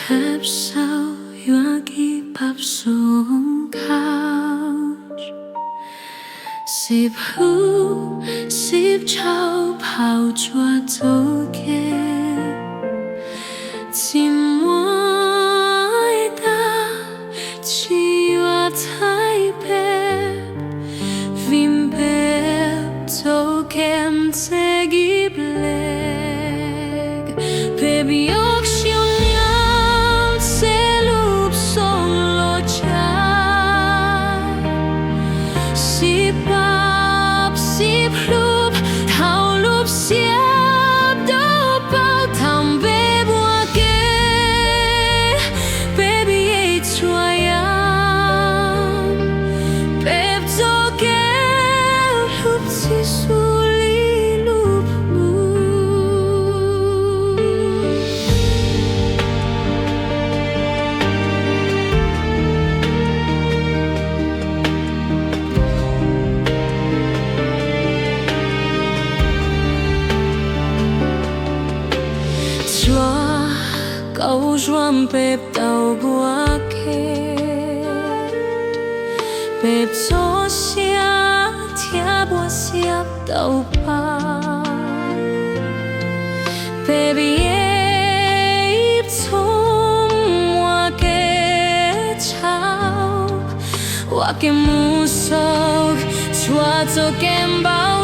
Thép sao hoa ghi bắp xuống couch Xịp hú xịp trao bao chua dấu kia Chỉ mỗi ta chỉ hoa thái bếp Vim bếp dấu kem sẽ ghi blek Baby ốc Xiong niam sẽ lúc sông lo chai Xịp bắp xịp lúc thao lúc xếp đâu bao thầm bê bùa kê Baby ấy chua yam Bếp dấu kêu lúc chỉ su lý lúc mù Chua câu ruộng bếp tàu bùa kê Bếp gió xia thia bùa xếp tàu ba Baby ếp chung hoa kê chao Hoa kê mù sốc chua cho kem bao